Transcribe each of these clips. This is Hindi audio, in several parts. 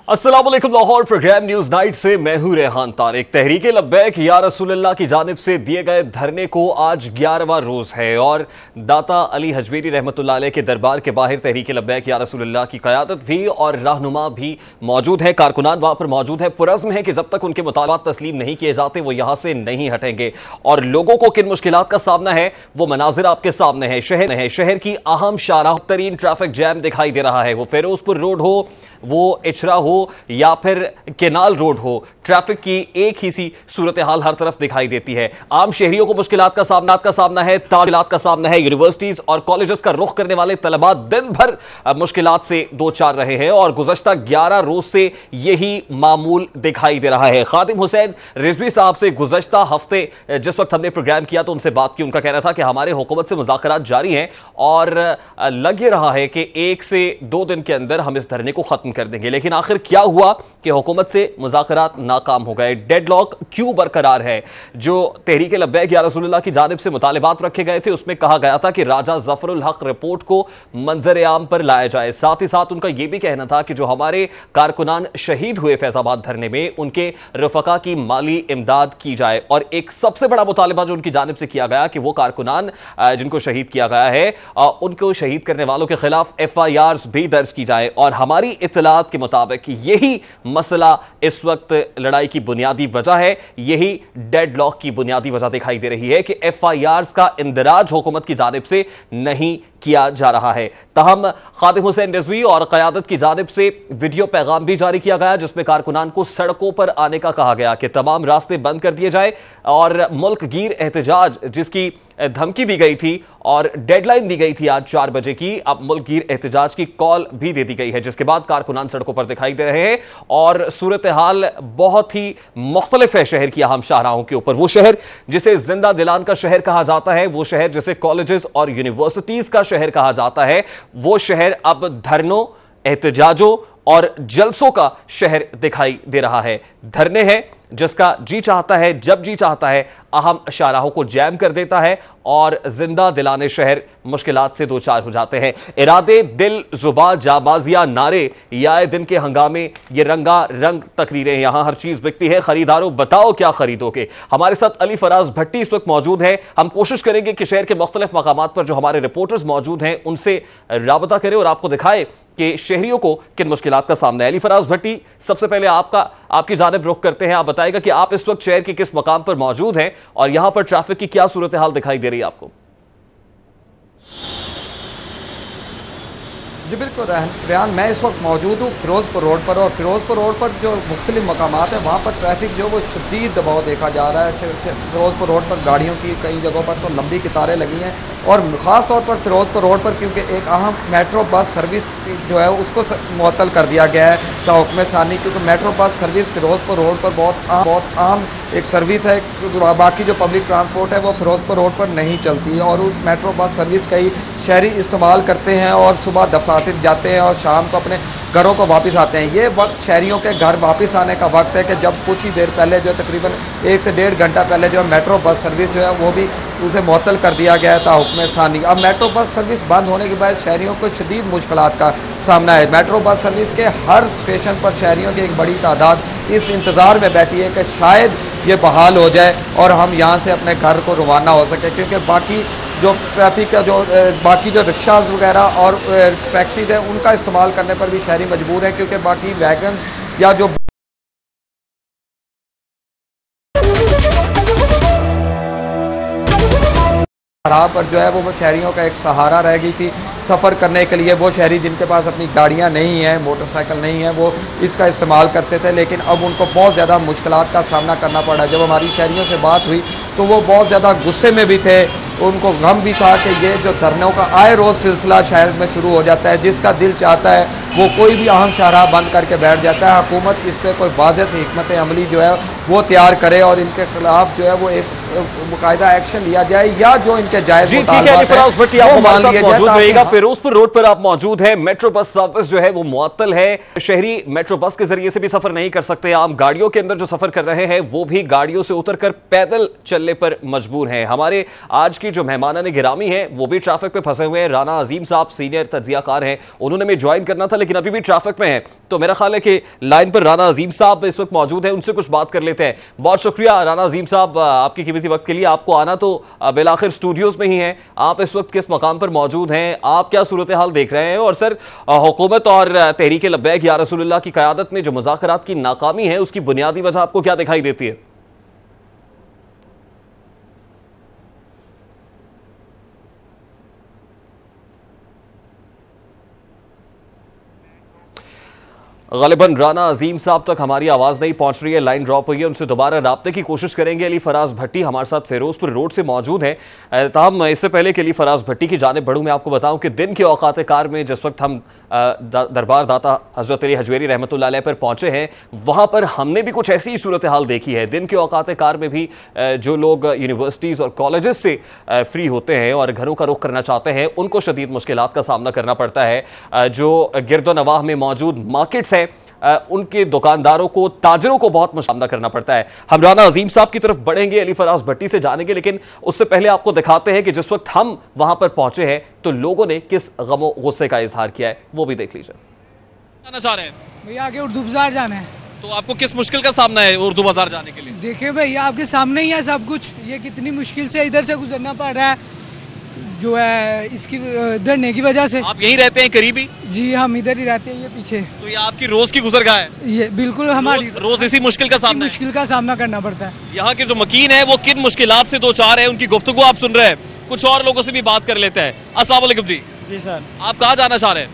अस्सलाम वालेकुम। लाहौर प्रोग्राम न्यूज नाइट से मैं हूं रेहान तारिक। तहरीके लब्बैक या रसूलुल्लाह की जानिब से दिए गए धरने को आज 11वां रोज है और दाता अली हजवेरी रहमतुल्लाह अलैह के दरबार के बाहर तहरीके लब्बैक या रसूलुल्लाह की क़यादत भी और रहनुमा भी मौजूद है, कारकुनान वहां पर मौजूद है। पुरज़्म है कि जब तक उनके मुतालबात तस्लीम नहीं किए जाते वो यहां से नहीं हटेंगे और लोगों को किन मुश्किलात का सामना है वो मनाजिर आपके सामने है। शहर की अहम शाहराह तरीन ट्रैफिक जैम दिखाई दे रहा है, वो फिरोजपुर रोड हो, वो इचरा हो या फिर केनाल रोड हो, ट्रैफिक की एक ही सी सूरत हाल हर तरफ दिखाई देती है। आम शहरियों को मुश्किलात का सामना है, तालीलात का सामना है। यूनिवर्सिटीज और कॉलेजेस का रुख करने वाले तलबा दिन भर मुश्किलात से दो चार रहे हैं और गुज़श्ता 11 रोज से यही मामूल दिखाई दे रहा है। खादिम हुसैन रिजवी साहब से गुज़श्ता हफ्ते जिस वक्त हमने प्रोग्राम किया तो उनसे बात की, उनका कहना था कि हमारे हुकूमत से मुज़ाकरात जारी हैं और लग ये रहा है कि 1 से 2 दिन के अंदर हम इस धरने को खत्म कर देंगे। लेकिन आखिर क्या हुआ कि हुकूमत से मुज़ाकरात नाकाम हो गए? डेडलॉक क्यों बरकरार है? जो तहरीके लब्बैक या रसूलुल्लाह की जानिब से मुतालिबात रखे गए थे उसमें कहा गया था कि राजा ज़फरुल हक रिपोर्ट को मंजर आम पर लाया जाए। साथ ही साथ उनका यह भी कहना था कि जो हमारे कारकुनान शहीद हुए फैजाबाद धरने में उनके रफका की माली इमदाद की जाए। और एक सबसे बड़ा मुतालिबा जो उनकी जानिब से किया गया कि वो कारकुनान जिनको शहीद किया गया है उनको शहीद करने वालों के खिलाफ FIRs भी दर्ज की जाए। और हमारी इत्तलात के मुताबिक यही मसला इस वक्त लड़ाई की बुनियादी वजह है, यही डेडलॉक की बुनियादी वजह दिखाई दे रही है कि FIRs का इंदराज हुकूमत की जानिब से नहीं किया जा रहा है। तहम खादिम हुसैन रिजवी और क़यादत की जानिब से वीडियो पैगाम भी जारी किया गया जिसमें कारकुनान को सड़कों पर आने का कहा गया कि तमाम रास्ते बंद कर दिए जाए और मुल्क गिर एहतजाज जिसकी धमकी दी गई थी और डेडलाइन दी गई थी आज 4 बजे की, अब मुल्क गिर एहतजाज की कॉल भी दे दी गई है जिसके बाद कारकुनान सड़कों पर दिखाई दे रहे हैं और सूरत हाल बहुत ही मुख्तलिफ है शहर की अहम शाहराहों के ऊपर। वो शहर जिसे जिंदा दिलान का शहर कहा जाता है, वो शहर जिसे कॉलेजेस और यूनिवर्सिटीज का शहर कहा जाता है, वो शहर अब धरनों, एहतजाजों और जलसों का शहर दिखाई दे रहा है। धरने हैं जिसका जी चाहता है, जब जी चाहता है अहम शाहराहों को जैम कर देता है और जिंदा दिलाने शहर मुश्किलात से दो चार हो जाते हैं। इरादे दिल जुबा जाबाजिया नारे या दिन के हंगामे, ये रंगा रंग तकरीरें, यहां हर चीज बिकती है। खरीदारों बताओ क्या खरीदोगे? हमारे साथ अली फराज भट्टी इस वक्त मौजूद है। हम कोशिश करेंगे कि शहर के मुख्तलिफ मकामात पर जो हमारे रिपोर्टर्स मौजूद हैं उनसे राबता करें और आपको दिखाए कि शहरियों को किन मुश्किलात का सामना है। अली फराज भट्टी, सबसे पहले आपकी जानिब रुख करते हैं। आप बताएगा कि आप इस वक्त शहर के किस मकाम पर मौजूद हैं और यहां पर ट्रैफिक की क्या सूरत हाल दिखाई दे रही है आपको? जी बिल्कुल रेहान, मैं इस वक्त मौजूद हूँ फिरोजपुर रोड पर और फिरोजपुर रोड पर जो मुख्तलिफ मकामात हैं वहाँ पर ट्रैफिक जो वो शदीद दबाव देखा जा रहा है। फिरोजपुर रोड पर गाड़ियों की कई जगहों पर तो लंबी कतारें लगी हैं और ख़ास तौर पर फिरोजपुर रोड पर क्योंकि एक अहम मेट्रो बस सर्विस जो है उसको मुअत्तल कर दिया गया है हुक्म सानी, क्योंकि metro bus service Firozpur road पर बहुत अहम एक सर्विस है। बाकी जो पब्लिक ट्रांसपोर्ट है वो फिरोजपुर रोड पर नहीं चलती और उस मेट्रो बस सर्विस कई शहरी इस्तेमाल करते हैं और सुबह दफातर जाते हैं और शाम को अपने घरों को वापस आते हैं। ये वक्त शहरियों के घर वापस आने का वक्त है कि जब कुछ ही देर पहले जो तकरीबन 1 से 1.5 घंटा पहले जो मेट्रो बस सर्विस जो है वो भी उसे मुअत्तल कर दिया गया था हुक्म सानी। अब मेट्रो बस सर्विस बंद होने के बाद शहरियों को शदीद मुश्किलात का सामना है। मेट्रो बस सर्विस के हर स्टेशन पर शहरियों की एक बड़ी तादाद इस इंतज़ार में बैठी है कि शायद ये बहाल हो जाए और हम यहाँ से अपने घर को रवाना हो सके, क्योंकि बाकी जो ट्रैफिक का बाकी जो रिक्शाज वगैरह और टैक्सीज हैं उनका इस्तेमाल करने पर भी शहरी मजबूर हैं, क्योंकि बाकी वैगन्स या जो पर जो है वो शहरियों का एक सहारा रह गई थी सफ़र करने के लिए। वो शहरी जिनके पास अपनी गाड़ियां नहीं हैं, मोटरसाइकिल नहीं है, वो इसका इस्तेमाल करते थे, लेकिन अब उनको बहुत ज़्यादा मुश्किलात का सामना करना पड़ा। जब हमारी शहरियों से बात हुई तो वो बहुत ज़्यादा गुस्से में भी थे, उनको गम भी था कि ये जो धरनों का आए रोज़ सिलसिला शहर में शुरू हो जाता है, जिसका दिल चाहता है वो कोई भी अहम शाहराह बंद करके बैठ जाता है। हुकूमत इस पर कोई वाज़ेह हिकमत अमली जो है वो तैयार करे और इनके खिलाफ जो है वो एक मुकायदा एक्शन लिया जाए, या जो इनके जायज मुतालबात हैं वो मान लिए जाए। मौजूद रहिएगा, फिरोजपुर रोड पर आप मौजूद हैं। मेट्रो बस सर्विस जो है वो मुअत्तल है। शहरी मेट्रो बस के जरिए से भी सफर नहीं कर सकते। आम गाड़ियों के अंदर जो सफर कर रहे हैं वो भी गाड़ियों से उतरकर पैदल चलने पर मजबूर हैं। हमारे आज की जो मेहमानाने गिरामी है वो भी ट्रैफिक पे फंसे हुए हैं। राना अजीम साहब सीनियर तज्जियाकार हैं, उन्होंने भी ज्वाइन करना था लेकिन अभी भी ट्रैफिक में है। तो मेरा ख्याल है कि लाइन पर राना अजीम साहब इस वक्त मौजूद है, उनसे कुछ बात कर लेते हैं। बहुत शुक्रिया राना अजीम साहब आपकी कीमती वक्त के लिए। आपको आना तो बिलाखिर स्टूडियोज में ही है, आप इस वक्त किस मकाम पर मौजूद हैं, आप क्या सूरत हाल देख रहे हैं? और सर, हुकूमत और तहरीक लब्बैक या रसूलुल्लाह की क़यादत में जो मुज़ाकरात की नाकामी है उसकी बुनियादी वजह आपको क्या दिखाई देती है? ग़ालिबन राना अजीम साहब तक हमारी आवाज़ नहीं पहुंच रही है, लाइन ड्रॉप हुई है। उनसे दोबारा राब्ते की कोशिश करेंगे। अली फराज भट्टी हमारे साथ फिरोजपुर रोड से मौजूद है। ताहम इससे पहले कि अली फराज भट्टी की जानिब बढ़ूँ, मैं आपको बताऊं कि दिन के औकात कार में जिस वक्त हम दरबार दाता हज़रत अली हजवेरी रहमतुल्लाह अलैह पर पहुंचे हैं, वहां पर हमने भी कुछ ऐसी ही सूरत हाल देखी है। दिन के औकात कार में भी जो लोग यूनिवर्सिटीज़ और कॉलेजेस से फ्री होते हैं और घरों का रुख करना चाहते हैं, उनको शदीद मुश्किलात का सामना करना पड़ता है। जो गिरदो नवाह में मौजूद मार्केट्स हैं, उनके दुकानदारों को, ताजरों को बहुत सामना करना पड़ता है। हम राना अजीम साहब की तरफ बढ़ेंगे, अली फराज भट्टी से जानेंगे, लेकिन उससे पहले आपको दिखाते हैं कि जिस वक्त हम वहां पर पहुंचे हैं तो लोगों ने किस गमो गुस्से का इजहार किया है, वो भी देख लीजिए। जाना चाह रहे हैं भैया, आगे उर्दू बाजार जाना है। तो आपको किस मुश्किल का सामना है उर्दू बाजार जाने के लिए? देखिए भैया, आपके सामने ही है सब कुछ। ये कितनी मुश्किल से इधर से गुजरना पड़ रहा है, जो है इसकी डरने की वजह से। आप यहीं रहते हैं करीबी? जी, हम इधर ही रहते हैं, ये पीछे। तो ये आपकी रोज की गुजरगाह है? ये बिल्कुल हमारी रोज इसी मुश्किल का सामना मुश्किल का सामना करना पड़ता है। यहाँ के जो मकीन है वो किन मुश्किलात से दो चार है, उनकी गुफ्तगू आप सुन रहे हैं। कुछ और लोगों से भी बात कर लेते हैं। अस्सलाम वालेकुम जी। जी सर। आप कहाँ जाना चाह रहे हैं?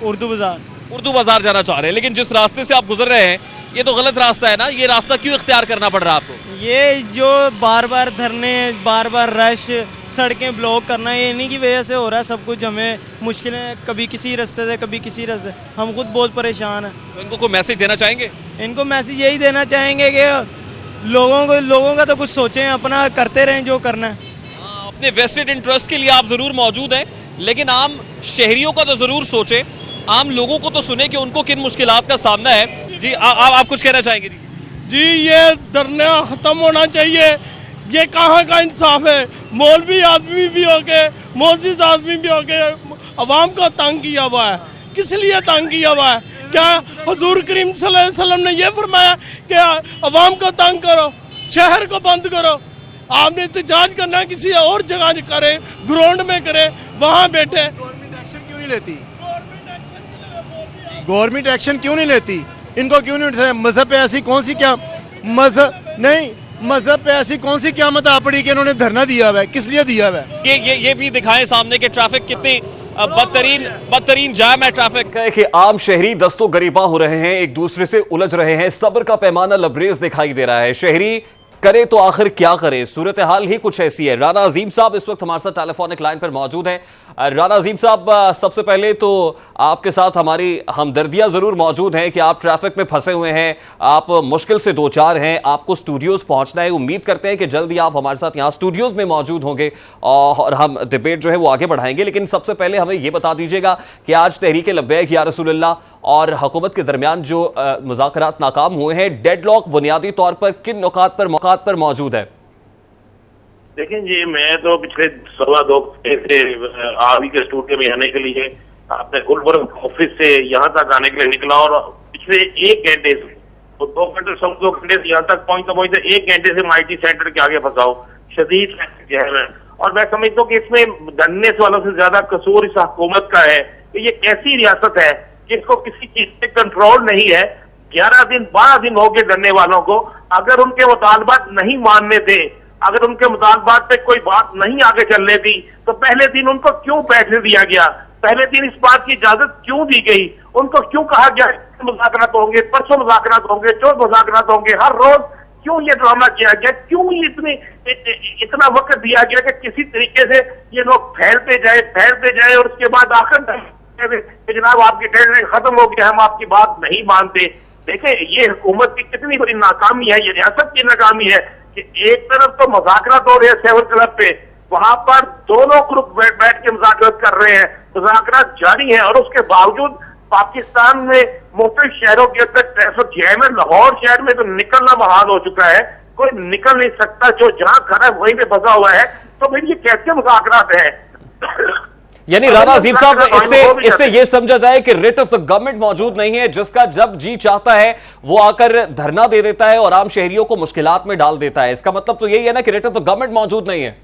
उर्दू बाजार। उर्दू बाजार जाना चाह रहे हैं, लेकिन जिस रास्ते से आप गुजर रहे हैं ये तो गलत रास्ता है ना। ये रास्ता क्यों इख्तियार करना पड़ रहा है आपको? ये जो बार बार धरने, बार बार रश, सड़कें ब्लॉक करना, ये इन्हीं की वजह से हो रहा है सब कुछ। हमें मुश्किलें कभी किसी रास्ते से, कभी किसी रास्ते, हम खुद बहुत परेशान हैं। तो इनको कोई मैसेज देना चाहेंगे? इनको मैसेज यही देना चाहेंगे कि लोगों का तो कुछ सोचें, अपना करते रहें जो करना है। अपने वेस्टेड इंटरेस्ट के लिए आप जरूर मौजूद हैं, लेकिन आम शहरियों का तो जरूर सोचें, आम लोगों को तो सुने कि उनको किन मुश्किलात का सामना है। जी आप कुछ कहना चाहेंगे? जी, ये धरना खत्म होना चाहिए। ये कहाँ का इंसाफ है? मौलवी आदमी भी हो के, मोअज़्ज़िज़ आदमी भी हो के अवाम को तंग किया हुआ है। किस लिए तंग किया हुआ है? क्या हुजूर करीम सल्लल्लाहु अलैहि वसल्लम ने ये फरमाया कि अवाम को तंग करो, शहर को बंद करो? आपने एहतजाज करना किसी और जगह करे, ग्राउंड में करे, वहाँ बैठे। गवर्नमेंट एक्शन क्यों नहीं लेती? गवर्नमेंट एक्शन क्यों नहीं लेती? इनको क्यों नहीं? मजहब पे ऐसी कौन सी क्या मजहब पे ऐसी कौन सी क़यामत आ पड़ी कि इन्होंने धरना दिया हुआ है? किस लिए दिया हुआ है? ये भी दिखाएं सामने के ट्रैफिक कितनी बदतरीन जाम है। ट्रैफिक है कि आम शहरी दस्तो गरीबा हो रहे हैं, एक दूसरे से उलझ रहे हैं, सब्र का पैमाना लबरेज दिखाई दे रहा है। शहरी करे तो आखिर क्या करे, सूरत हाल ही कुछ ऐसी है। राना अजीम साहब इस वक्त हमारे साथ टेलीफोनिक लाइन पर मौजूद हैं। राना अजीम साहब, सबसे पहले तो आपके साथ हमारी हमदर्दियां जरूर मौजूद हैं कि आप ट्रैफिक में फंसे हुए हैं, आप मुश्किल से दो चार हैं, आपको स्टूडियोज पहुंचना है। उम्मीद करते हैं कि जल्दी आप हमारे साथ यहाँ स्टूडियोज में मौजूद होंगे और हम डिबेट जो है वो आगे बढ़ाएंगे। लेकिन सबसे पहले हमें ये बता दीजिएगा कि आज तहरीक लब्बैक या रसूलुल्लाह और हुकूमत के दरमियान जो मुज़ाकरात नाकाम हुए हैं, डेडलॉक बुनियादी तौर पर किन नुकात पर मौजूद है? देखें जी, मैं तो पिछले 2.25 घंटे से आवी के स्टूडियो में आने के लिए अपने गुलबर्ग ऑफिस से यहाँ तक आने के लिए निकला, और पिछले 1 घंटे से, तो 2 घंटे 2 घंटे से यहाँ तक पहुंचते 1 घंटे से माइटी सेंटर के आगे फंसा हूँ। शदीद जहर है, और मैं समझता हूँ कि इसमें धरने वालों से ज्यादा कसूर इस हुकूमत का है कि ये कैसी रियासत है कि इसको किसी चीज पे कंट्रोल नहीं है। 11 दिन 12 दिन हो गए धरने वालों को। अगर उनके मुतालबात नहीं मानने थे, अगर उनके मुतालबात पे कोई बात नहीं आगे चलने दी, तो पहले दिन उनको क्यों बैठने दिया गया? पहले दिन इस बात की इजाजत क्यों दी गई? उनको क्यों कहा गया मुज़ाकरात होंगे, परसों मुज़ाकरात होंगे, चौथ मुज़ाकरात होंगे? हर रोज क्यों ये ड्रामा किया गया? क्यों ये इतना वक्त दिया गया कि किसी तरीके से ये लोग फैलते जाए और उसके बाद आखिर जनाब आपकी टेंडरिंग खत्म हो गया, हम आपकी बात नहीं मानते? देखें ये हुकूमत की कितनी बड़ी नाकामी है, ये रियासत की नाकामी है कि एक तरफ तो मुज़ाकरात हो रहे हैं 7 क्लब पे, वहां पर दोनों ग्रुप बैठ के मुज़ाकरात कर रहे हैं, मुज़ाकरात जारी है, और उसके बावजूद पाकिस्तान में मुख्तलिफ शहरों के अंदर ट्रैफिक जैम है। लाहौर शहर में तो निकलना महाल हो चुका है, कोई निकल नहीं सकता, जो जहां खड़ा है वहीं पे फंसा हुआ है। तो फिर ये कैसे मुज़ाकरात है? यानी राणा अजीम साहब, इससे ये समझा जाए कि रिट ऑफ द गवर्नमेंट मौजूद नहीं है, जिसका जब जी चाहता है वो आकर धरना दे देता है और आम शहरियों को मुश्किलात में डाल देता है। इसका मतलब तो यही है ना कि रिट ऑफ द गवर्नमेंट मौजूद नहीं है।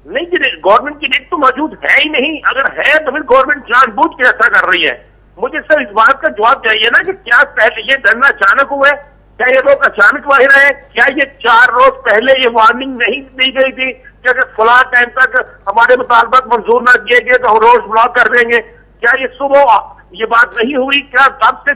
नहीं, गवर्नमेंट की रिट तो मौजूद है ही नहीं। अगर है तो फिर गवर्नमेंट जानबूझ के ऐसा कर रही है। मुझे सर इस बात का जवाब चाहिए ना कि क्या पहले ये धरना अचानक हुआ है? क्या ये लोग अचानक बाहर आए? क्या ये 4 रोज पहले ये वार्निंग नहीं दी गई थी कि अगर फलां टाइम तक हमारे मुतालबात मंजूर ना किए गए तो हम रोड ब्लॉक कर देंगे? क्या ये सुबह ये बात नहीं हुई? क्या तब से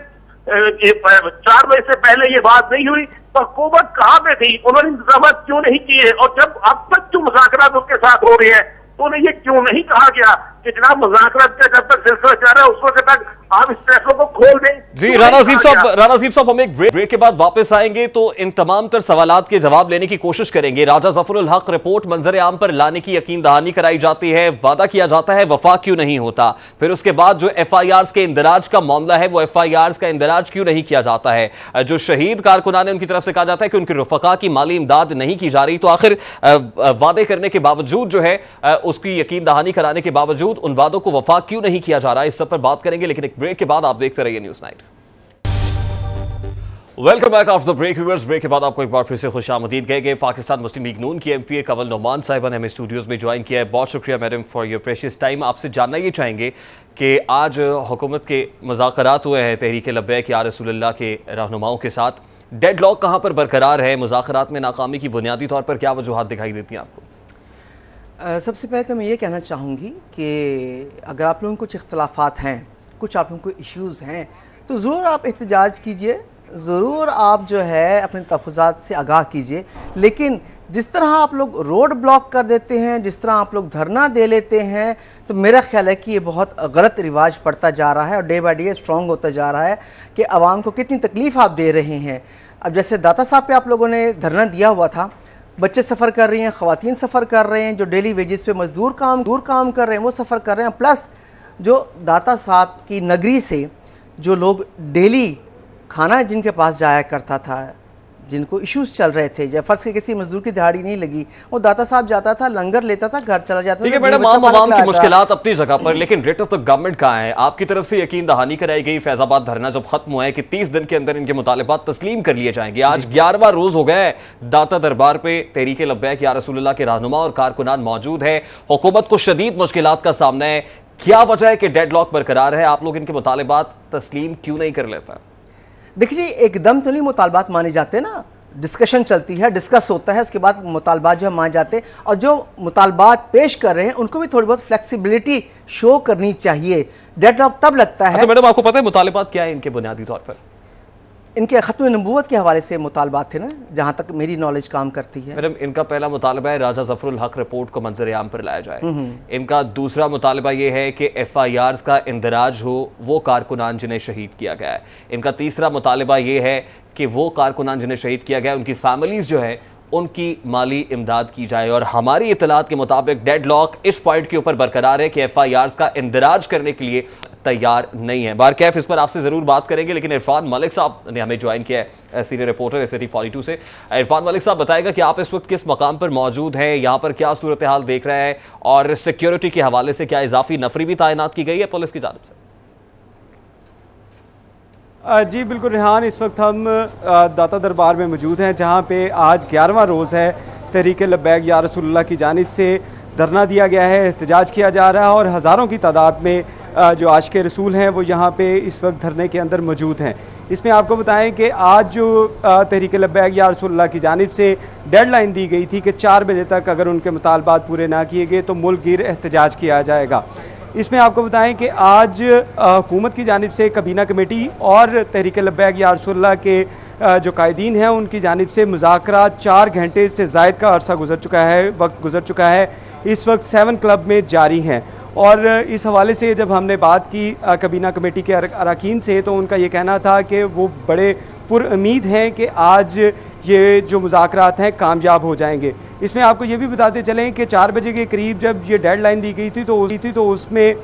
4 बजे से पहले ये बात नहीं हुई? तो हुकूमत कहाँ पे थी? उन्होंने इंतजाम क्यों नहीं किए? और जब अब तक जो मुज़ाकरात उनके साथ हो रही है तो उन्हें ये क्यों नहीं कहा गया कि जनाब मुज़ाकरात का जब तक सिलसिला चल रहा है उस वक्त तक आप इस ट्रैफिक को खोल दें? जी राणा अजीम साहब, हम एक ब्रेक के बाद वापस आएंगे तो इन तमाम तर सवालात के जवाब लेने की कोशिश करेंगे। राजा ज़फरुल हक रिपोर्ट मंजर आम पर लाने की यकीन दहानी कराई जाती है, वादा किया जाता है, वफा क्यों नहीं होता? फिर उसके बाद जो FIRs के इंदराज का मामला है वो FIRs का इंदराज क्यों नहीं किया जाता है? जो शहीद कारकुनान है उनकी तरफ से कहा जाता है कि उनके रुफका की माली इमदाद नहीं की जा रही, तो आखिर वादे करने के बावजूद जो है उसकी यकीन दहानी कराने के बावजूद उन वादों को वफा क्यों नहीं किया जा रहा है? इस सब पर बात करेंगे, लेकिन एक ब्रेक के बाद आप देखते रहिए news night. Welcome back after the break viewers. Break के बाद आपको एक बार फिर से खुशामदीद गए। पाकिस्तान मुस्लिम लीग नून की MPA कंवल नोमान साहिबा ने हमें स्टूडियोज में ज्वाइन किया है। बहुत शुक्रिया madam for your precious time. आपसे जानना ये चाहेंगे कि आज हुकूमत के मुज़ाकरात हुए हैं तहरीक लब्बैक या रसूलुल्लाह के रहनुमाओं के साथ, डेडलॉक कहाँ पर बरकरार है? मुज़ाकरात में नाकामी की बुनियादी तौर पर क्या वजूहात दिखाई देती हैं आपको? सबसे पहले तो मैं ये कहना चाहूँगी कि अगर आप लोगों को कुछ इख्तलाफात हैं, कुछ आप लोगों को इश्यूज़ हैं, तो ज़रूर आप एहतजाज कीजिए, ज़रूर आप जो है अपने तहफ़्फ़ुज़ात से आगाह कीजिए। लेकिन जिस तरह आप लोग रोड ब्लॉक कर देते हैं, जिस तरह आप लोग धरना दे लेते हैं, तो मेरा ख्याल है कि ये बहुत गलत रिवाज पड़ता जा रहा है और डे बाई डे स्ट्रॉन्ग होता जा रहा है कि आवाम को कितनी तकलीफ़ आप दे रहे हैं। अब जैसे दाता साहब पे आप लोगों ने धरना दिया हुआ था, बच्चे सफ़र कर रही हैं, ख़वातीन सफ़र कर रहे हैं, जो डेली वेजेस पे मजदूर काम कर रहे हैं वो सफ़र कर रहे हैं, प्लस जो दाता साहब की नगरी से जो लोग डेली खाना जिनके पास जाया करता था, जिनको इश्यूज चल रहे थे, जब फर्ज के किसी मजदूर की दिहाड़ी नहीं लगी, वो दाता साहब जाता था, लंगर लेता था, घर चला जाता था। ठीक है मैडम, आवाम की मुश्किलात अपनी जगह पर, लेकिन रेट ऑफ द गवर्नमेंट कहाँ है? आपकी तरफ से यकीन दहानी कराई गई, फैजाबाद धरना जब खत्म हुआ है कि 30 दिन के अंदर इनके मुतालिबात तस्लीम कर लिए जाएंगे। आज 11वां रोज हो गया है दाता दरबार पे तहरीक लब्बैक या रसूलुल्लाह के रहनुमा और कारकुनान मौजूद है। हुकूमत को शदीद मुश्किलात का सामना है, क्या वजह है कि डेडलॉक बरकरार है? आप लोग इनके मुतालिबात तस्लीम क्यों नहीं कर लेता? देखिए एकदम तो नहीं मुतालबात माने जाते ना, डिस्कशन चलती है, डिस्कस होता है, उसके बाद मुतालबात जो है मान जाते हैं, और जो मुतालबात पेश कर रहे हैं उनको भी थोड़ी बहुत फ्लेक्सिबिलिटी शो करनी चाहिए। डेडलॉक तब लगता है। अच्छा मैडम, आपको पता है मुतालबात क्या है इनके बुनियादी तौर पर? इनके ख़त्म नबूवत के हवाले से मुतालबात थे ना, जहाँ तक मेरी नॉलेज काम करती है। मैडम इनका पहला मुतालबा है राजा ज़फरुल हक रिपोर्ट को मंजर आम पर लाया जाए। इनका दूसरा मुतालबा ये है कि FIRs का इंदराज हो वो कारकुनान जिन्हें शहीद किया गया है। इनका तीसरा मुतालबा ये है कि वो कारकुनान जिन्हें शहीद किया गया है उनकी फैमिलीज जो है उनकी माली इमदाद की जाए। और हमारी इतलात के मुताबिक डेडलॉक इस पॉइंट के ऊपर बरकरार है कि FIRs का इंदराज करने के लिए तैयार नहीं है। बारकैफ इस पर आपसे जरूर बात करेंगे, लेकिन इरफान मलिक साहब ने हमें ज्वाइन किया है, सीनियर रिपोर्टर SAT 42 से। इरफान मलिक साहब बताएगा कि आप इस वक्त किस मकाम पर मौजूद हैं, यहाँ पर क्या सूरत हाल देख रहे हैं, और सिक्योरिटी के हवाले से क्या इजाफी नफरी भी तैनात की गई है पुलिस की जानिब से? जी बिल्कुल रेहान, इस वक्त हम दाता दरबार में मौजूद हैं, जहाँ पे आज 11वां रोज़ है तहरीक लब्बैक या रसूलुल्लाह की जानिब से धरना दिया गया है, एहतजाज किया जा रहा है, और हज़ारों की तादाद में जो आशिक़े रसूल हैं वो यहाँ पे इस वक्त धरने के अंदर मौजूद हैं। इसमें आपको बताएं कि आज जो तहरीक लब्बैक या रसूलुल्लाह की जानिब से डेडलाइन दी गई थी कि 4 बजे तक अगर उनके मुतालबात पूरे ना किए गए तो मुल्क गिर एहतजाज किया जाएगा। इसमें आपको बताएं कि आज हुकूमत की जानिब से कबीना कमेटी और तहरीक लब्बैक या रसूलुल्लाह के जो कायदीन हैं उनकी जानिब से मुज़ाकरात 4 घंटे से ज़ायद का अरसा गुजर चुका है, वक्त गुजर चुका है, इस वक्त 7 क्लब में जारी हैं। और इस हवाले से जब हमने बात की कबीना कमेटी के अरकान से, तो उनका ये कहना था कि वो बड़े पुरुम्मीद हैं कि आज ये जो मुज़ाकरात हैं कामयाब हो जाएंगे। इसमें आपको ये भी बताते चलें कि 4 बजे के करीब जब ये डेडलाइन दी गई थी तो उसमें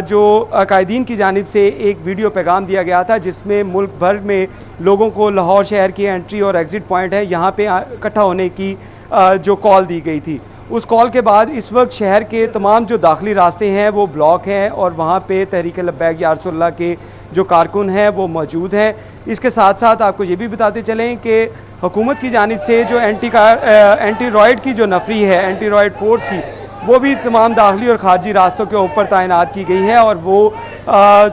जो कायदीन की जानिब से एक वीडियो पैगाम दिया गया था, जिसमें मुल्क भर में लोगों को लाहौर शहर की एंट्री और एग्ज़िट पॉइंट है यहाँ पे इकट्ठा होने की जो कॉल दी गई थी। उस कॉल के बाद इस वक्त शहर के तमाम जो दाखिली रास्ते हैं वो ब्लॉक हैं और वहाँ पे तहरीक लब्बैक या रसूलुल्लाह के जो कारकुन हैं वो मौजूद हैं। इसके साथ साथ आपको ये भी बताते चलें कि हुकूमत की जानिब से जो एंटी रॉयड की जो नफरी है, एंटी रॉयड फोर्स की, वो भी तमाम दाखिली और खारजी रास्तों के ऊपर तैनात की गई है और वो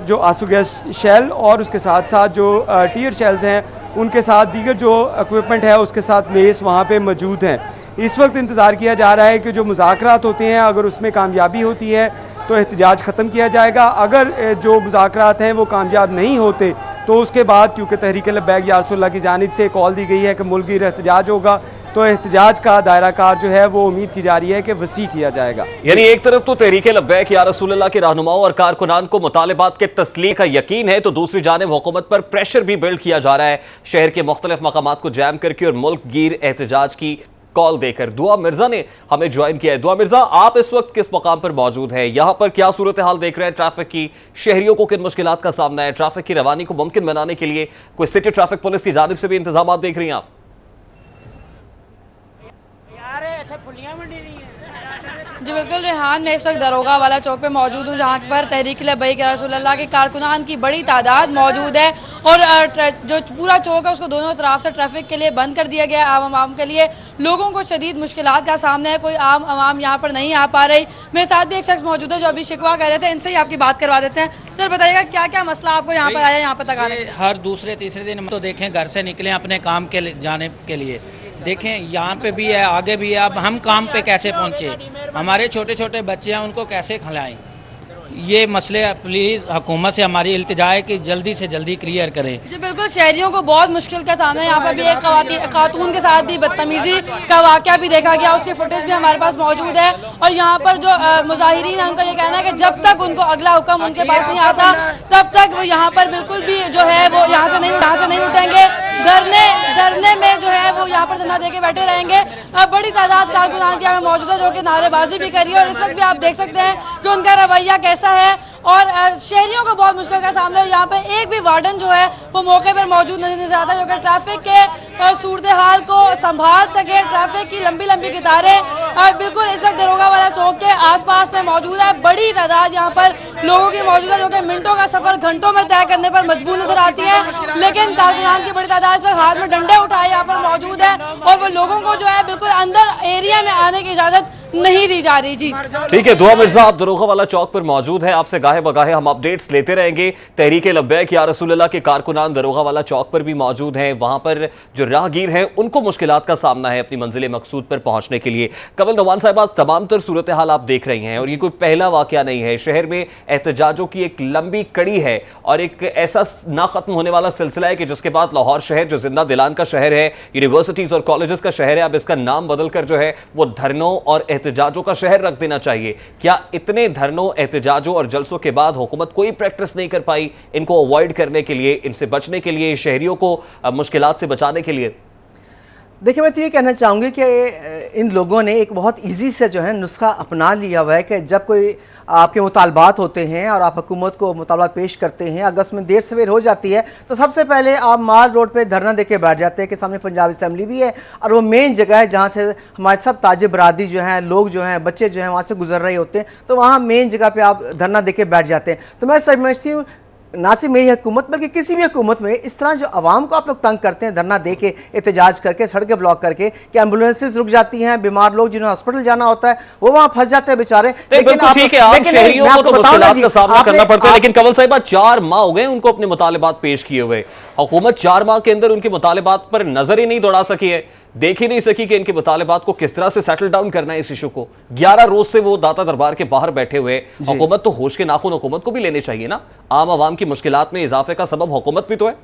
जो आंसू गैस शेल और उसके साथ साथ जो टीयर शेल्स हैं उनके साथ दीगर जो इक्विपमेंट है उसके साथ लेस वहाँ पे मौजूद हैं। इस वक्त इंतज़ार किया जा रहा है कि जो मुज़ाकरात होते हैं अगर उसमें कामयाबी होती है तो एहतजाज ख़त्म किया जाएगा। अगर जो मुज़ाकरात हैं वो कामयाब नहीं होते तो उसके बाद, क्योंकि तहरीक लब्बैक या रसूलुल्लाह की जानिब से कॉल दी गई है कि मुल्की एहतजाज होगा, तो एहतजाज का दायरा कार जो है वो उम्मीद की जा रही है कि वसी किया जाएगा। यानी एक तरफ तो तहरीक लब्बैक या रसूलुल्लाह के रहनुमाओं और कारकुनान को मुतालिबात के तस्लीम का यकीन है, तो दूसरी जानिब हुकूमत पर प्रेशर भी बिल्ड किया जा रहा है शहर के मुख्तलिफ मकामात को जैम करके और मुल्क गिर एहतजाज की कॉल देकर। दुआ मिर्जा ने हमें ज्वाइन किया है। दुआ मिर्जा, आप इस वक्त किस मकाम पर मौजूद हैं? यहां पर क्या सूरत हाल देख रहे हैं ट्रैफिक की? शहरियों को किन मुश्किलात का सामना है? ट्रैफिक की रवानी को मुमकिन बनाने के लिए कोई सिटी ट्रैफिक पुलिस की जानिब से भी इंतजाम देख रही हैं आप? जी बिल्कुल रेहान, मैं इस वक्त दरोगा वाला चौक पे मौजूद हूँ, जहाँ पर तहरीक लब्बैक या रसूलुल्लाह के कारकुनान की बड़ी तादाद मौजूद है और जो पूरा चौक है उसको दोनों तरफ से ट्रैफिक के लिए बंद कर दिया गया है। आवाम के लिए लोगों को शदीद मुश्किलात का सामना है, कोई आम आवाम यहाँ पर नहीं आ पा रही। मेरे साथ भी एक शख्स मौजूद है जो अभी शिकवा कर रहे थे, इनसे ही आपकी बात करवा देते हैं। सर बताइएगा क्या क्या मसला आपको यहाँ पर आया, यहाँ पर तक आने? हर दूसरे तीसरे दिन हम तो देखें घर से निकले अपने काम के जाने के लिए, देखें यहाँ पे भी है, आगे भी है। अब हम काम पे कैसे पहुँचे? हमारे छोटे छोटे बच्चे हैं, उनको कैसे खिलाएं? ये मसले प्लीज़ हुकूमत से हमारी इल्तिजा है कि जल्दी से जल्दी क्लियर करें। जी बिल्कुल, शहरियों को बहुत मुश्किल का सामना है। यहाँ पर भी एक खातून के साथ भी बदतमीजी का वाक़या भी देखा गया, उसकी फुटेज भी हमारे पास मौजूद है। और यहाँ पर जो मुजाहिरीन है उनका ये कहना है कि जब तक उनको अगला हुक्म उनके पास नहीं आता तब तक वो यहाँ पर बिल्कुल भी जो है वो यहाँ से नहीं उठेंगे। धरने में जो है वो यहाँ पर धरना देके बैठे रहेंगे। बड़ी तादाद कारकुनान यहाँ मौजूद है जो कि नारेबाजी भी करी है और इस वक्त भी आप देख सकते हैं कि उनका रवैया कैसा है और शहरियों को बहुत मुश्किल का सामना है। यहाँ पे एक भी वार्डन जो है वो मौके पर मौजूद नहीं नजर आता जो कि ट्रैफिक के सूरत हाल को संभाल सके। ट्रैफिक की लंबी लंबी कतारें बिल्कुल इस वक्त दरोगा वाला चौक के आसपास में मौजूद है। बड़ी तादाद यहाँ पर लोगों की मौजूद है जो कि मिनटों का सफर घंटों में तय करने पर मजबूर नजर आती है, लेकिन कारकुनान की बड़ी तादाद जो हाथ में डंडे उठाए यहाँ पर मौजूद है और वो लोगों को जो है बिल्कुल अंदर एरिया में आने की इजाजत नहीं दी जा रही। जी ठीक है, दुआ मिर्जा आप दरोगा वाला चौक पर मौजूद है, आपसे गाहे बगाहे हम अपडेट्स लेते रहेंगे। तहरीक लब्बैक या रसूलुल्लाह के कारकुनान दरोगा वाला चौक पर भी मौजूद हैं, वहां पर जो राहगीर हैं उनको मुश्किलात का सामना है अपनी मंजिल मकसूद पर पहुंचने के लिए। कमल नौमान साहिबा, तमाम तर सूरत हाल आप देख रही हैं और ये कोई पहला वाकया नहीं है। शहर में एहतजाजों की एक लंबी कड़ी है और एक ऐसा ना खत्म होने वाला सिलसिला है कि जिसके बाद लाहौर शहर जो जिंदा दिलान का शहर है, यूनिवर्सिटीज और कॉलेजेस का शहर है, अब इसका नाम बदलकर जो है वो धरनों और एहतजाजों का शहर रख देना चाहिए। क्या इतने धरनों, एहतजाजों और जलसों के बाद हुकूमत कोई प्रैक्टिस नहीं कर पाई इनको अवॉइड करने के लिए, इनसे बचने के लिए, शहरियों को मुश्किलात से बचाने के लिए? देखिए, मैं तो ये कहना चाहूँगी कि इन लोगों ने एक बहुत इजी से जो है नुस्खा अपना लिया हुआ है कि जब कोई आपके मुतालबात होते हैं और आप हुकूमत को मुतालबात पेश करते हैं, अगर उसमें देर सवेर हो जाती है तो सबसे पहले आप माल रोड पे धरना देके बैठ जाते हैं कि सामने पंजाब असेंबली भी है और वो मेन जगह है जहाँ से हमारे सब ताजे बरादरी जो हैं, लोग जो हैं, बच्चे जो हैं वहाँ से गुजर रहे होते हैं, तो वहाँ मेन जगह पर आप धरना देके बैठ जाते हैं। तो मैं समझती हूँ ना सिर्फ मेरी हुकूमत बल्कि किसी भी हुकूमत में इस तरह जो आवाम को आप लोग तंग करते हैं धरना दे के, एहतजाज करके, सड़कें ब्लॉक करके, कि एम्बुलेंसेस रुक जाती हैं, बीमार लोग जिन्हें हॉस्पिटल जाना होता है वो वहाँ फंस जाते हैं बेचारे। लेकिन शहरियों को तो मुश्किलात का सामना करना पड़ता है। लेकिन कंवल साहिबा 4 माह हो गए उनको अपने मुतालिबात पेश किए हुए, हुकूमत 4 माह के अंदर उनके मुतालिबात पर नजर ही नहीं दौड़ा सकी है, देख ही नहीं सकी कि इनके मुतालिबात को किस तरह से सेटल डाउन करना है इस इशू को। 11 रोज से वो दाता दरबार के बाहर बैठे हुए। हुकूमत तो होश के नाखून हुकूमत को भी लेने चाहिए ना, आम आवाम की मुश्किलात में इजाफे का सबब हुकूमत भी तो है।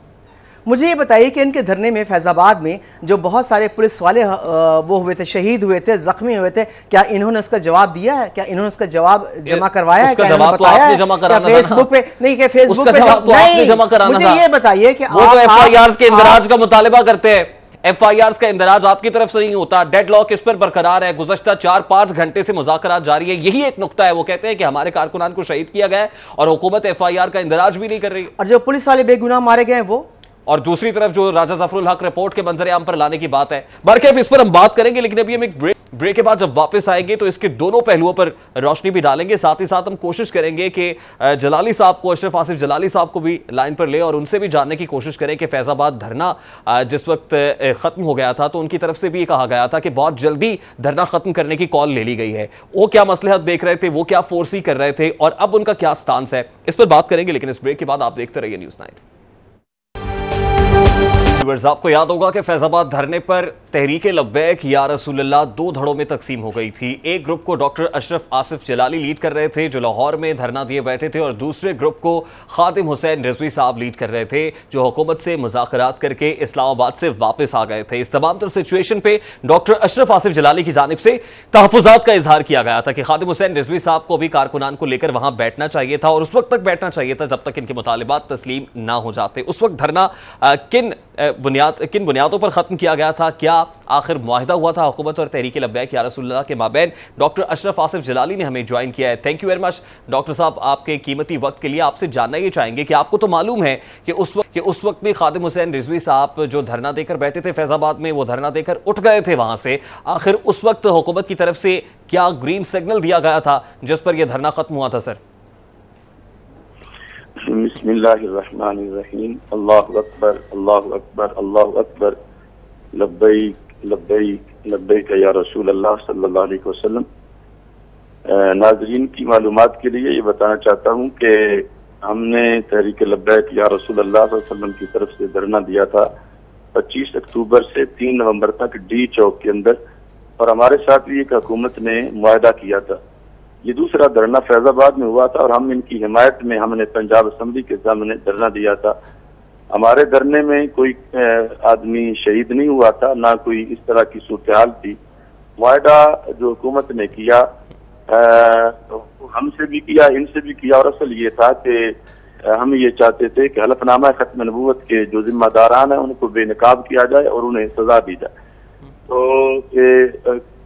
मुझे ये बताइए कि इनके धरने में फैजाबाद में जो बहुत सारे पुलिस वाले वो हुए थे, शहीद हुए थे, जख्मी हुए थे, क्या इन्होंने उसका जवाब दिया है? क्या इन्होंने उसका जवाब जमा करवाया है? जवाब तो आपने जमा कराना था फेसबुक पे नहीं, क्या फेसबुक पे आपने जमा कराना था। मुझे ये बताइए कि वो तो एफआईआर के इंदराज का मुतालबा करते हैं। एफआईआर का इंदराज आपकी तरफ से नहीं होता, डेडलॉक इस पर बरकरार है, गुज़श्ता 4-5 घंटे से मुज़ाकरात जारी है। यही एक नुक्ता है। वो कहते हैं कि हमारे कारकुनान को शहीद किया गया है और हुकूमत एफआईआर का इंदराज भी नहीं कर रही। और जो पुलिस वाले बेगुनाह मारे गए वो, और दूसरी तरफ जो राजा जफरुल हक रिपोर्ट के मंजर आम पर लाने की बात है। बरकैफ इस पर हम बात करेंगे, लेकिन अभी हम एक ब्रेक के बाद जब वापस आएंगे तो इसके दोनों पहलुओं पर रोशनी भी डालेंगे। साथ ही साथ हम कोशिश करेंगे कि जलाली साहब को, अशरफ आसिफ जलाली साहब को भी लाइन पर ले और उनसे भी जानने की कोशिश करें कि फैजाबाद धरना जिस वक्त खत्म हो गया था तो उनकी तरफ से भी कहा गया था कि बहुत जल्दी धरना खत्म करने की कॉल ले ली गई है। वो क्या मसलहत देख रहे थे, वो क्या फोर्सी कर रहे थे और अब उनका क्या स्टांस है, इस पर बात करेंगे। लेकिन इस ब्रेक के बाद आप देखते रहिए न्यूज़ 9। आपको याद होगा कि फैजाबाद धरने पर तहरीक लब्बैक या रसूलुल्लाह 2 धड़ों में तकसीम हो गई थी। एक ग्रुप को डॉक्टर अशरफ आसिफ जलाली लीड कर रहे थे जो लाहौर में धरना दिए बैठे थे, और दूसरे ग्रुप को खादिम हुसैन रिजवी साहब लीड कर रहे थे जो हुकूमत से मुज़ाकरात करके इस्लामाबाद से वापस आ गए थे। इस तमाम तर सिचुएशन पे डॉक्टर अशरफ आसिफ जलाली की जानिब से तहफ़्फ़ुज़ात का इजहार किया गया था कि खादिम हुसैन रिजवी साहब को भी कारकुनान को लेकर वहां बैठना चाहिए था और उस वक्त तक बैठना चाहिए था जब तक इनके मुतालिबात तस्लीम ना हो जाते। उस वक्त धरना किन बुनियादों पर खत्म किया गया था, क्या आखिर मुआहिदा हुआ था हुकूमत और तहरीक लब्बैक या रसूलुल्लाह के माबैन? डॉक्टर अशरफ आसिफ जलाली ने हमें ज्वाइन किया है। Thank you very much doctor साहब आपके कीमती वक्त के लिए। आपसे जानना ये चाहेंगे कि आपको तो मालूम है कि उस वक्त भी खादिम हुसैन रिजवी साहब जो धरना देकर बैठे थे फैजाबाद में, वो धरना देकर उठ गए थे वहां से। आखिर उस वक्त हुकूमत की तरफ से क्या ग्रीन सिग्नल दिया गया था जिस पर यह धरना खत्म हुआ था? सर बिस्मिल्लाहिर्रहमानिर्रहीम, अल्लाहु अकबर, अल्लाहु अकबर, अल्लाहु अकबर, लब्बैक लब्बैक लब्बैक या रसूल अल्लाह सल्लल्लाहु अलैहि वसल्लम। नाज़रीन की मालूमात के लिए ये बताना चाहता हूँ कि हमने तहरीक लब्बैक या रसूल अल्लाह सल्लल्लाहु अलैहि वसल्लम की तरफ से धरना दिया था 25 अक्टूबर से 3 नवंबर तक डी चौक के अंदर, और हमारे साथ भी एक हुकूमत ने मुआहदा किया था। ये दूसरा धरना फैजाबाद में हुआ था और हम इनकी हिमायत में हमने पंजाब असम्बली के सामने धरना दिया था। हमारे धरने में कोई आदमी शहीद नहीं हुआ था, ना कोई इस तरह की सूरत-ए-हाल थी। मुआहदा जो हुकूमत ने किया तो हमसे भी किया, इनसे भी किया, और असल ये था कि हम ये चाहते थे कि हलफनामा खत्म नबूवत के जो जिम्मेदारान हैं उनको बेनकाब किया जाए और उन्हें सजा दी जाए। तो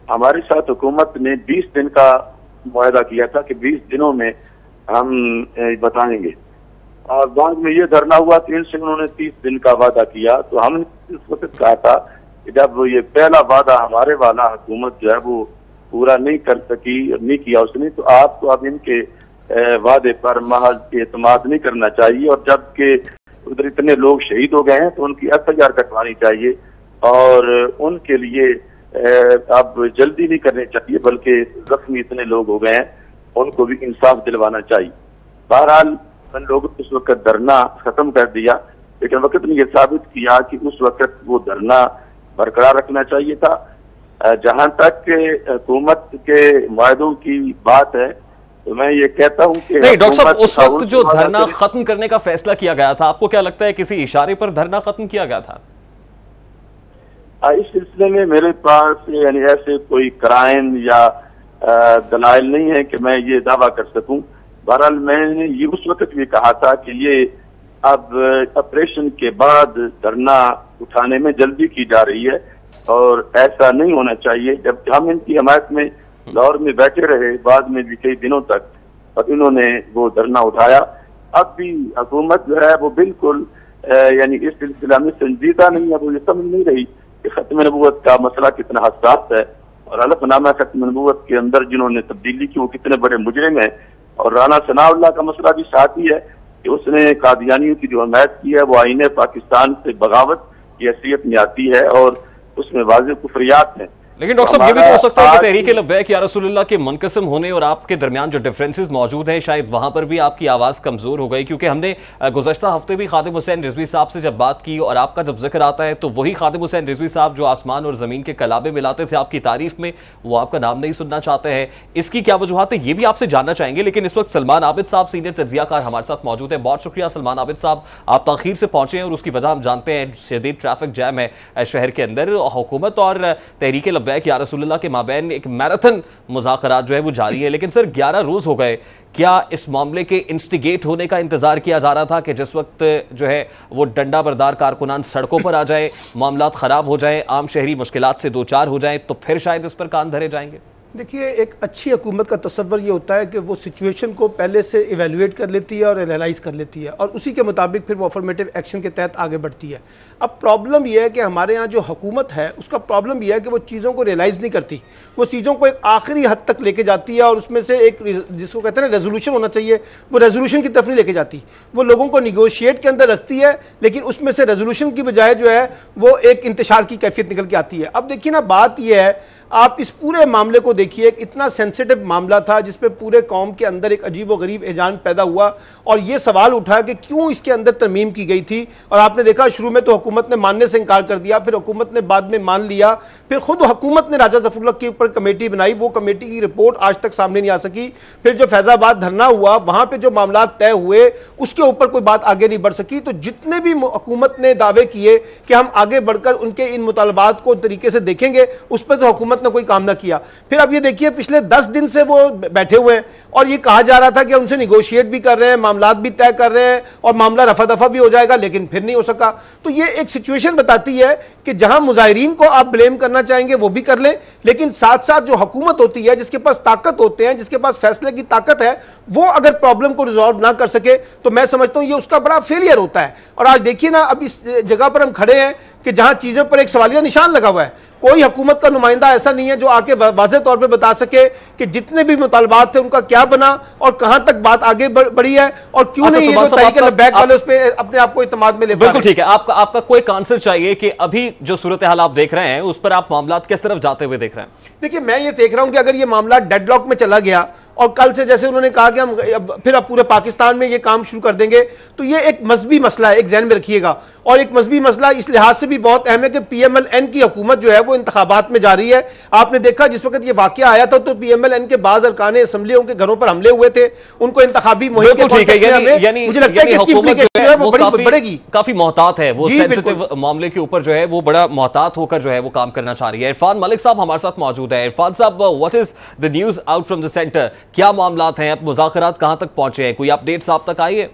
हमारे साथ हुकूमत ने 20 दिन का मुआहदा किया था कि 20 दिनों में हम बताएंगे, और बाद में ये धरना हुआ तो इनसे उन्होंने 30 दिन का वादा किया। तो हमने इस वक्त कहा था कि जब ये पहला वादा हमारे वाला हुकूमत जो है वो पूरा नहीं कर सकी, नहीं किया उसने, तो आपको अब इनके वादे पर महज एतमाद नहीं करना चाहिए, और जबकि उधर इतने लोग शहीद हो गए हैं तो उनकी एफआईआर कटवानी चाहिए और उनके लिए अब जल्दी नहीं करनी चाहिए, बल्कि जख्मी इतने लोग हो गए हैं उनको भी इंसाफ दिलवाना चाहिए। बहरहाल उन लोगों ने उस वक्त धरना खत्म कर दिया, लेकिन वक्त ने यह साबित किया कि उस वक्त वो धरना बरकरार रखना चाहिए था। जहां तक हुकूमत के मुआहदों की बात है तो मैं ये कहता हूँ कि नहीं डॉक्टर साहब, उस वक्त जो धरना खत्म करने का फैसला किया गया था, आपको क्या लगता है किसी इशारे पर धरना खत्म किया गया था? इस सिलसिले में मेरे पास यानी ऐसे कोई क्राइम या दलाइल नहीं है कि मैं ये दावा कर सकूं। बहरहाल मैंने ये उस वक्त भी कहा था कि ये अब ऑपरेशन के बाद धरना उठाने में जल्दी की जा रही है और ऐसा नहीं होना चाहिए। जब हम इनकी हमायत में लाहौर में बैठे रहे, बाद में भी कई दिनों तक, और इन्होंने वो धरना उठाया। अब भी हुकूमत जो है वो बिल्कुल यानी इस सिलसिला में संजीदा नहीं है, वो ये समझ नहीं रही कि खत्म नबूवत का मसला कितना हसास है और हलफनामा खत्म नबूवत के अंदर जिन्होंने तब्दीली की वो कितने बड़े मुजरिम है। और राना सनाउल्लाह का मसला भी साथ ही है कि उसने कादियानियों की जो हमायत की है वो आईने पाकिस्तान से बगावत की हैसियत में आती है और उसमें वाज़ेह कुफरियात हैं। लेकिन डॉक्टर साहब ये भी तो हो सकता है कि तहरीक लब्बैक या रसूलुल्लाह के मुनक़सिम होने और आपके दरमियान जो डिफरेंसेस मौजूद हैं शायद वहां पर भी आपकी आवाज़ कमज़ोर हो गई, क्योंकि हमने गुज़श्ता हफ्ते भी खादिम हुसैन रिजवी साहब से जब बात की और आपका जब जिक्र आता है तो वही खादिम हुसैन रिजवी साहब जो आसमान और ज़मीन के कलाबे मिलाते थे आपकी तारीफ में, वो आपका नाम नहीं सुनना चाहते हैं। इसकी क्या वजूहत है ये भी आपसे जानना चाहेंगे। लेकिन इस वक्त सलमान आबिद साहब सीनियर तज्ज़ियाकार हमारे साथ मौजूद है। बहुत शुक्रिया सलमान आबिद साहब, आप ताख़ीर से पहुंचे हैं और उसकी वजह हम जानते हैं, शदीद ट्रैफिक जैम है शहर के अंदर। हुकूमत और तहरीक लब्बैक या रसूलुल्लाह के माबैन एक मैराथन मुज़ाकरात जो है वो जारी है। लेकिन सर 11 रोज हो गए, क्या इस मामले के इंस्टिगेट होने का इंतजार किया जा रहा था कि जिस वक्त जो है वो डंडा बरदार कारकुनान सड़कों पर आ जाए, मामलात खराब हो जाए, आम शहरी मुश्किलात से दो चार हो जाए, तो फिर शायद इस पर कान धरे जाएंगे? देखिए, एक अच्छी हुकूमत का तसव्वुर ये होता है कि वो सिचुएशन को पहले से इवेलुएट कर लेती है और एनालाइज कर लेती है और उसी के मुताबिक फिर वो अफर्मेटिव एक्शन के तहत आगे बढ़ती है। अब प्रॉब्लम यह है कि हमारे यहाँ जो हुकूमत है उसका प्रॉब्लम यह है कि वो चीज़ों को रियलाइज़ नहीं करती, वो चीज़ों को एक आखिरी हद तक लेके जाती है और उसमें से एक जिसको कहते हैं ना रेजोल्यूशन होना चाहिए, वो रेजोल्यूशन की तरफ नहीं लेके जाती। वो लोगों को निगोशिएट के अंदर रखती है, लेकिन उसमें से रेजोल्यूशन की बजाय जो है वो एक इंतशार की कैफियत निकल के आती है। अब देखिए ना, बात यह है, आप इस पूरे मामले को देखिए, एक इतना सेंसिटिव मामला था जिसपे पूरे कौम के अंदर एक अजीब व गरीब एजान पैदा हुआ और ये सवाल उठा कि क्यों इसके अंदर तरमीम की गई थी। और आपने देखा शुरू में तो हुकूमत ने मानने से इनकार कर दिया, फिर हुकूमत ने बाद में मान लिया, फिर खुद हुकूमत ने राजा ज़फ़रुल्लाह के ऊपर कमेटी बनाई, वो कमेटी की रिपोर्ट आज तक सामने नहीं आ सकी। फिर जो फैज़ाबाद धरना हुआ वहाँ पर जो मामला तय हुए उसके ऊपर कोई बात आगे नहीं बढ़ सकी। तो जितने भी हुकूमत ने दावे किए कि हम आगे बढ़कर उनके इन मुतालबात को तरीके से देखेंगे, उस पर तो हुकूमत ने कोई काम ना किया। फिर अब ये देखिए, पिछले 10 दिन से वो बैठे हुए हैं और ये कहा जा रहा था कि उनसे निगोशिएट भी कर रहे हैं, मामलात भी तय कर रहे हैं और मामला रफा दफा भी हो जाएगा, लेकिन फिर नहीं हो सका। तो ये एक सिचुएशन बताती है कि जहां मुजाहिरीन को आप ब्लेम करना चाहेंगे वो भी कर लें, लेकिन साथ साथ जो हुकूमत होती है, जिसके पास ताकत होते हैं, जिसके पास फैसले की ताकत है, वो अगर प्रॉब्लम को रिजॉल्व ना कर सके तो मैं समझता हूं ये उसका बड़ा फेलियर होता है। और आज देखिए ना, अब इस जगह पर हम खड़े हैं कि जहां चीजों पर एक सवालिया निशान लगा हुआ है। कोई हुकूमत का नुमाइंदा ऐसा नहीं है जो आके वाज़ेह तौर पे बता सके कि जितने भी मुतालबात थे उनका क्या बना और कहां तक बात आगे बढ़ी है और क्यों नहीं ये तहरीक लब्बैक वाले उस पे अपने आप को इत्मीनान में ले। बिल्कुल ठीक है, आपका कोई आंसर चाहिए कि अभी जो सूरत हाल आप देख रहे हैं उस पर आप मामलात किस तरफ जाते हुए देख रहे हैं? देखिए, मैं ये देख रहा हूं कि अगर ये मामला डेडलॉक में चला गया और कल से जैसे उन्होंने कहा कि हम फिर अब पूरे पाकिस्तान में ये काम शुरू कर देंगे, तो ये एक मजहबी मसला है, एक ज़हन में रखिएगा। और एक मजहबी मसला इस लिहाज से भी बहुत अहम है कि PMLN की हुकूमत जो है वो इंतखाबात में जा रही है। आपने देखा जिस वक्त ये वाकया आया था तो PMLN के बाज़ अरकान असेंबलियों के घरों पर हमले हुए थे, उनको इंतखाबी मुहिम के कॉन्टेक्स्ट में मुझे लगता है कि इसकी इम्प्लीकेशन जो है वो बढ़ेगी। काफी मोहतात है, वो सेंसिटिव मामले के ऊपर जो है वो बड़ा मोहतात होकर जो है वो काम करना चाह रही है। इरफान मलिक साहब हमारे साथ मौजूद है। इरफान साहब, what is the news out from the centre? क्या मामलात हैं, अब मुज़ाकरात कहां तक पहुंचे हैं, कोई अपडेट्स आप तक आई है?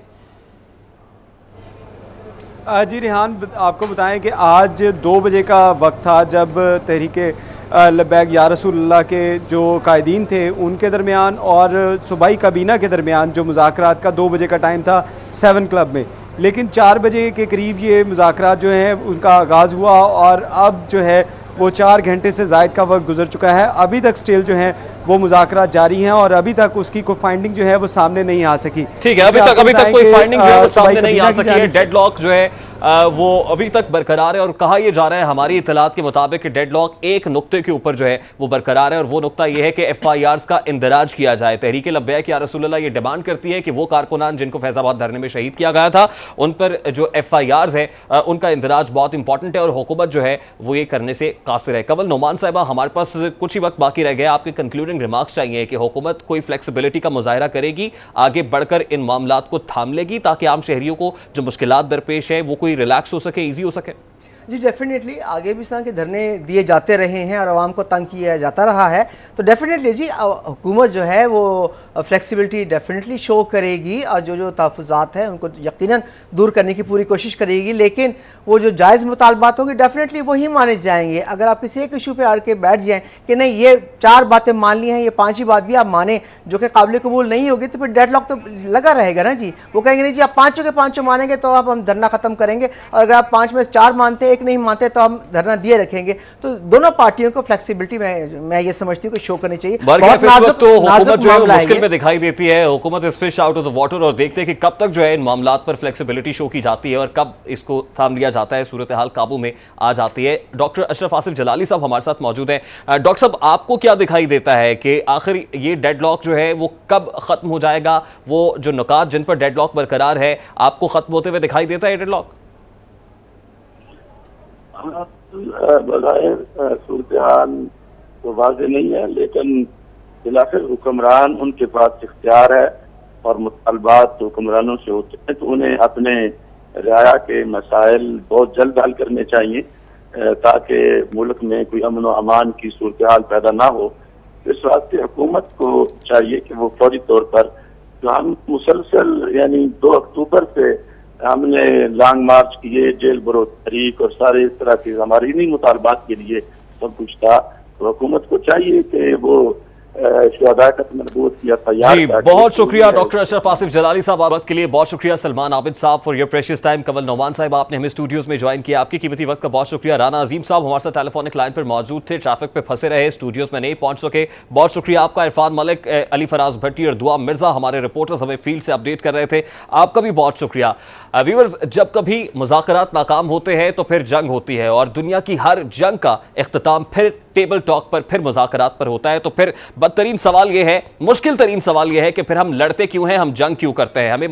जी रिहान, आपको बताएं कि आज 2 बजे का वक्त था जब तहरीक लब्बैक या रसूलुल्लाह के जो कायदीन थे उनके दरमियान और सूबाई काबीना के दरमियान जो मुज़ाकरात का 2 बजे का टाइम था 7 क्लब में, लेकिन 4 बजे के करीब ये मुज़ाकरात जो हैं उनका आगाज़ हुआ और अब जो है वो 4 घंटे से ज़ायद का वक्त गुजर चुका है। अभी तक स्टिल जो है वो मुज़ाकरात जारी हैं और अभी तक उसकी कोई फाइंडिंग जो है वो सामने नहीं आ सकी। ठीक है, अभी तक कोई फाइंडिंग जो है वो सामने नहीं आ सकी है। डेडलॉक जो है वो अभी तक बरकरार है और कहा यह जा रहा है हमारी इतलात के मुताबिक कि डेडलॉक एक नुक्ते के ऊपर जो है वो बरकरार है और वो नुक्ता यह है कि FIRs का इंदराज किया जाए। तहरीक लब्बैक या रसूलुल्लाह ये डिमांड करती है कि वो कारकुनान जिनको फैज़ाबाद धरने में शहीद किया गया था उन पर जो FIRs है उनका इंदराज बहुत इंपॉर्टेंट है और हुकूमत जो है वो ये करने से कासिर है। कमल नोमान साहिबा, हमारे पास कुछ ही वक्त बाकी रह गया, आपके कंक्लूडिंग रिमार्क्स चाहिए कि हुकूमत कोई फ्लेक्सिबिलिटी का मुजाहरा करेगी, आगे बढ़कर इन मामलात को थाम लेगी ताकि आम शहरियों को जो मुश्किलात दरपेश है वो कोई रिलैक्स हो सके, ईजी हो सके? जी डेफिनेटली, आगे भी इस तरह के धरने दिए जाते रहे हैं और आवाम को तंग किया जाता रहा है, तो डेफिनेटली जी हुकूमत जो है वो फ्लेक्सिबिलिटी डेफिनेटली शो करेगी और जो तहफ़्फ़ुज़ात हैं उनको यकीनन दूर करने की पूरी कोशिश करेगी, लेकिन वो जो जायज़ मुतालबात होंगे डेफिनेटली वही माने जाएंगे। अगर आप किसी एक इशू पे आड़ के बैठ जाएँ कि नहीं ये 4 बातें मान ली हैं, ये 5वीं बात भी आप माने जो कि काबिल कबूल नहीं होगी, तो फिर डेडलॉक तो लगा रहेगा ना जी। वो कहेंगे नहीं जी आप 5 के 5 मानेंगे तो आप हम धरना ख़त्म करेंगे, और अगर आप 5 में से 4 मानते हैं, एक नहीं मानते तो हम धरना दिए रखेंगे। तो दोनों पार्टियों को फ्लेक्सिबिलिटी मैं ये समझती हूँ कि शो करनी चाहिए। तो हुकूमत जो है मुश्किल में दिखाई देती है, हुकूमत इस fish out of the water, और देखते हैं कि कब तक जो है इन मामलात पर फ्लेक्सिबिलिटी शो की जाती है और कब इसको थाम लिया जाता है, सूरत हाल काबू में आ जाती है। डॉक्टर अशरफ आसिफ जलाली साहब हमारे साथ मौजूद हैं। डॉक्टर साहब, आपको क्या दिखाई देता है कि आखिर ये डेडलॉक जो है वो कब खत्म हो जाएगा? वो जो नुकात जिन पर डेडलॉक बरकरार है, आपको खत्म होते हुए दिखाई देता है डेडलॉक? बग़ैर सूरत हाल तो वाज़ेह नहीं है, लेकिन बिलाखिर हुक्मरान उनके पास इख्तियार है और मुतालबात हुक्मरानों से होते हैं, तो उन्हें अपने रियाया के मसाइल बहुत जल्द हल करने चाहिए ताकि मुल्क में कोई अमन व अमान की सूरत हाल पैदा ना हो। इस वास्ते हुकूमत को चाहिए कि वो फौरी तौर पर, जो हम मुसलसल यानी 2 अक्टूबर से हमने लॉन्ग मार्च किए, जेल बरो तहरीक और सारे इस तरह के हमारे इन्हीं मुतालबात के लिए सब कुछ था, तो हुकूमत को चाहिए कि वो जी, बहुत शुक्रिया डॉक्टर अशरफ आसिफ जलाली साहब वक्त के लिए, बहुत शुक्रिया सलमान आबिद साहब फॉर योर प्रेशियस टाइम। कमल नौमान साहब, आपने हमें स्टूडियोज में ज्वाइन किया, आपकी कीमती वक्त का बहुत शुक्रिया। राना अजीम साहब हमारे साथ टेलीफोनिक लाइन पर मौजूद थे, ट्रैफिक पे फंसे रहे, स्टूडियोज में नहीं पहुंच सके, बहुत शुक्रिया आपका। इरफान मलिक, अली फराज भट्टी और दुआ मिर्जा हमारे रिपोर्टर्स हमें फील्ड से अपडेट कर रहे थे, आपका भी बहुत शुक्रिया। व्यूअर्स, जब कभी मुज़ाकरात नाकाम होते हैं तो फिर जंग होती है, और दुनिया की हर जंग का इख्तिताम फिर टेबल टॉक पर, फिर मुज़ाकरात पर होता है। तो फिर बदतरीन सवाल यह है, मुश्किल तरीन सवाल यह है कि फिर हम लड़ते क्यों हैं, हम जंग क्यों करते हैं? हमें